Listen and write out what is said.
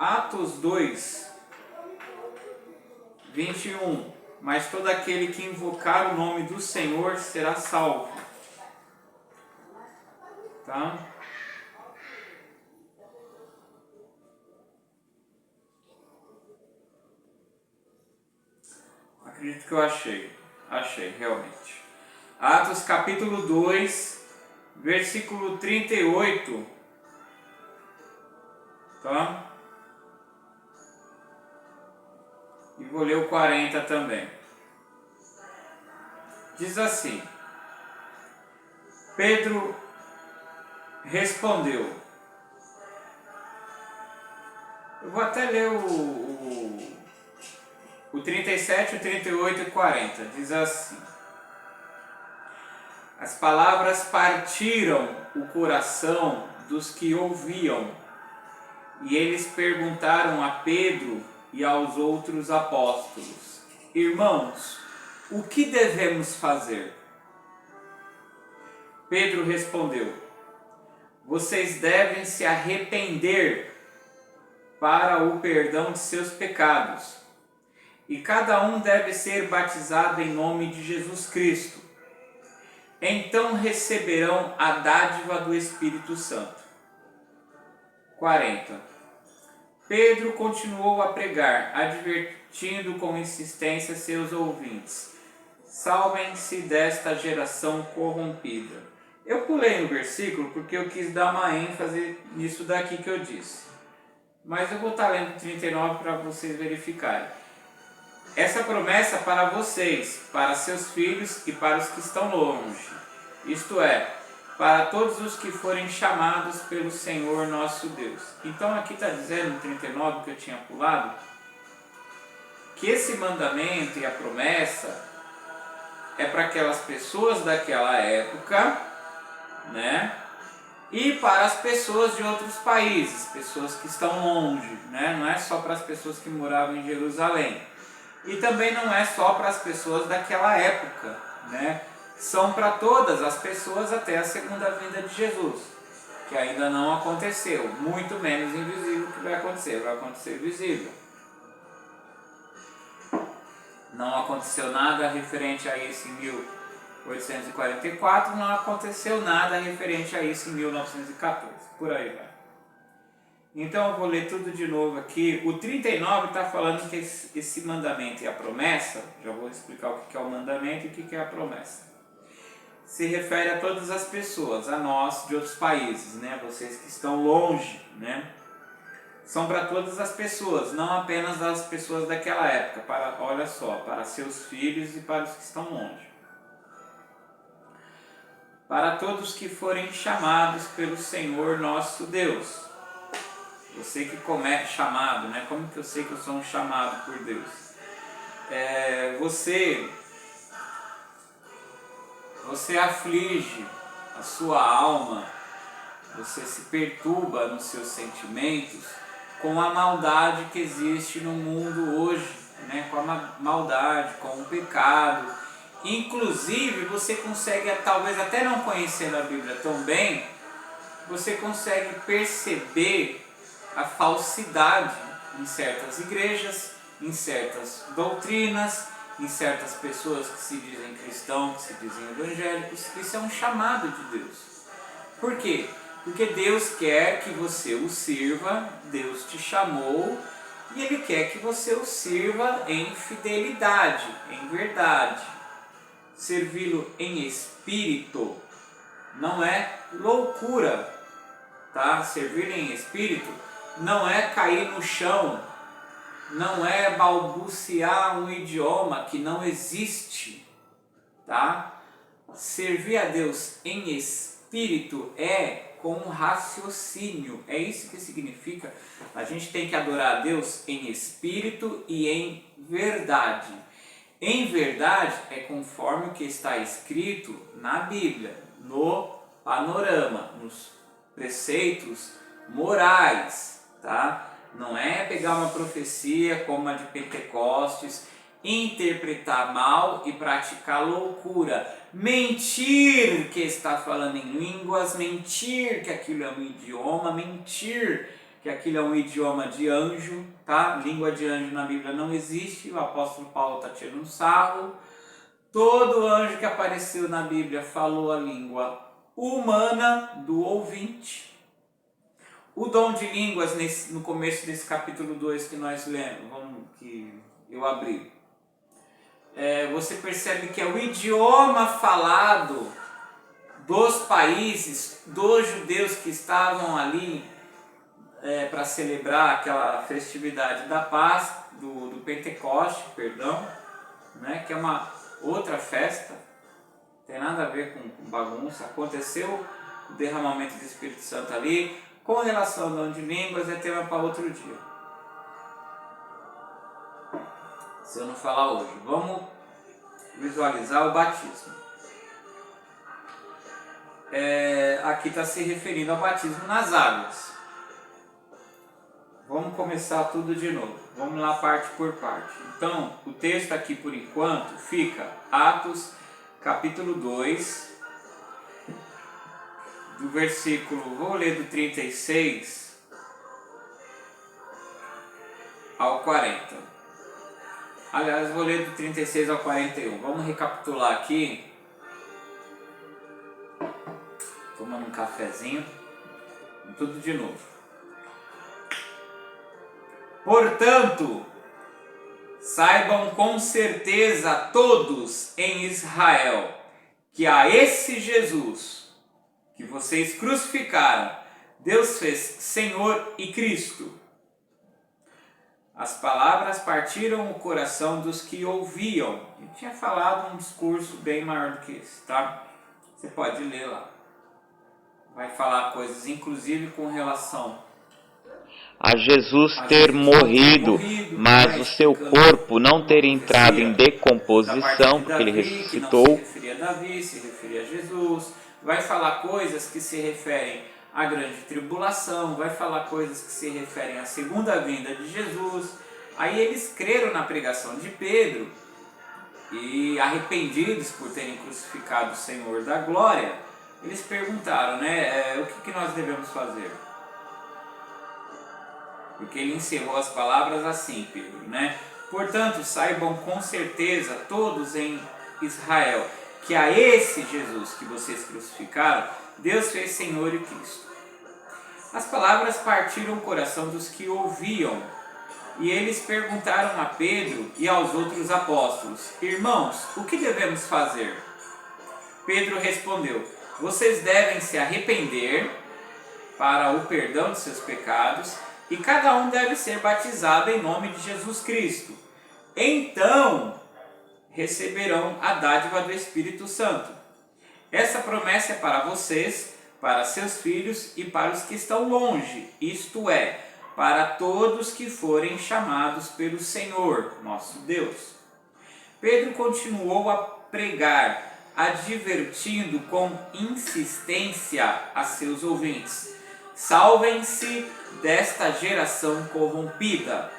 Atos 2, 21. Mas todo aquele que invocar o nome do Senhor será salvo. Tá? Acredito que eu achei. Achei, realmente. Atos capítulo 2, versículo 38. Tá? E vou ler o 40 também. Diz assim: Pedro respondeu. Eu vou até ler o 37, o 38 e 40. Diz assim: As palavras partiram o coração dos que ouviam, e eles perguntaram a Pedro e aos outros apóstolos: Irmãos, o que devemos fazer? Pedro respondeu: Vocês devem se arrepender para o perdão de seus pecados, e cada um deve ser batizado em nome de Jesus Cristo. Então receberão a dádiva do Espírito Santo. 40. Pedro continuou a pregar, advertindo com insistência seus ouvintes: Salvem-se desta geração corrompida. Eu pulei no versículo porque eu quis dar uma ênfase nisso daqui que eu disse. Mas eu vou estar lendo 39 para vocês verificarem. Essa promessa para vocês, para seus filhos e para os que estão longe. Isto é, para todos os que forem chamados pelo Senhor nosso Deus. Então aqui está dizendo no 39 que eu tinha pulado, que esse mandamento e a promessa é para aquelas pessoas daquela época, né? E para as pessoas de outros países, pessoas que estão longe, né? Não é só para as pessoas que moravam em Jerusalém. E também não é só para as pessoas daquela época, né? São para todas as pessoas até a segunda vinda de Jesus, que ainda não aconteceu, muito menos invisível que vai acontecer visível. Não aconteceu nada referente a isso em 1844, não aconteceu nada referente a isso em 1914, por aí vai. Então eu vou ler tudo de novo aqui. O 39 está falando que esse mandamento e a promessa, já vou explicar o que é o mandamento e o que é a promessa. Se refere a todas as pessoas, a nós de outros países, né? Vocês que estão longe, né? São para todas as pessoas, não apenas as pessoas daquela época, olha só, para seus filhos e para os que estão longe. Para todos que forem chamados pelo Senhor nosso Deus. Você que é chamado, né? Como que eu sei que eu sou um chamado por Deus? Você aflige a sua alma, você se perturba nos seus sentimentos com a maldade que existe no mundo hoje, né? Com a maldade, com o pecado. Inclusive, você consegue, talvez até não conhecendo a Bíblia tão bem, você consegue perceber a falsidade em certas igrejas, em certas doutrinas, em certas pessoas que se dizem cristãos, que se dizem evangélicos. Isso é um chamado de Deus. Por quê? Porque Deus quer que você o sirva, Deus te chamou e Ele quer que você o sirva em fidelidade, em verdade. Servi-lo em espírito não é loucura, tá? Servir em espírito não é cair no chão, não é balbuciar um idioma que não existe, tá? Servir a Deus em espírito é com raciocínio, é isso que significa. A gente tem que adorar a Deus em espírito e em verdade. Em verdade é conforme o que está escrito na Bíblia, no panorama, nos preceitos morais, tá? Não é pegar uma profecia como a de Pentecostes, interpretar mal e praticar loucura. Mentir que está falando em línguas, mentir que aquilo é um idioma, mentir que aquilo é um idioma de anjo, tá? Língua de anjo na Bíblia não existe, o apóstolo Paulo está tirando um sarro. Todo anjo que apareceu na Bíblia falou a língua humana do ouvinte. O dom de línguas, no começo desse capítulo 2 que nós lemos, que eu abri, você percebe que é o idioma falado dos países, dos judeus que estavam ali para celebrar aquela festividade da Paz, do Pentecoste, perdão, né, que é uma outra festa, não tem nada a ver com bagunça. Aconteceu o derramamento do Espírito Santo ali. Com relação ao dom de línguas é tema para outro dia, se eu não falar hoje. Vamos visualizar o batismo. Aqui está se referindo ao batismo nas águas. Vamos começar tudo de novo. Vamos lá parte por parte. Então, o texto aqui por enquanto fica Atos capítulo 2, do versículo, vou ler do 36 ao 40. Aliás, vou ler do 36 ao 41. Vamos recapitular aqui. Tomando um cafezinho. Tudo de novo. Portanto, saibam com certeza todos em Israel que a esse Jesus que vocês crucificaram, Deus fez Senhor e Cristo. As palavras partiram o coração dos que ouviam. Ele tinha falado um discurso bem maior do que esse, tá? Você pode ler lá. Vai falar coisas, inclusive com relação a Jesus ter morrido, mas o seu corpo não ter entrado em decomposição, porque ele ressuscitou. Se referia a Davi, se referia a Jesus. Vai falar coisas que se referem à grande tribulação, vai falar coisas que se referem à segunda vinda de Jesus. Aí eles creram na pregação de Pedro e, arrependidos por terem crucificado o Senhor da glória, eles perguntaram, o que nós devemos fazer? Porque ele encerrou as palavras assim, Pedro, Portanto, saibam com certeza todos em Israel que a esse Jesus que vocês crucificaram, Deus fez Senhor e Cristo. As palavras partiram o coração dos que ouviam, e eles perguntaram a Pedro e aos outros apóstolos: irmãos, o que devemos fazer? Pedro respondeu: vocês devem se arrepender para o perdão de seus pecados, e cada um deve ser batizado em nome de Jesus Cristo. Então receberão a dádiva do Espírito Santo. Essa promessa é para vocês, para seus filhos e para os que estão longe, isto é, para todos que forem chamados pelo Senhor, nosso Deus. Pedro continuou a pregar, advertindo com insistência a seus ouvintes: salvem-se desta geração corrompida.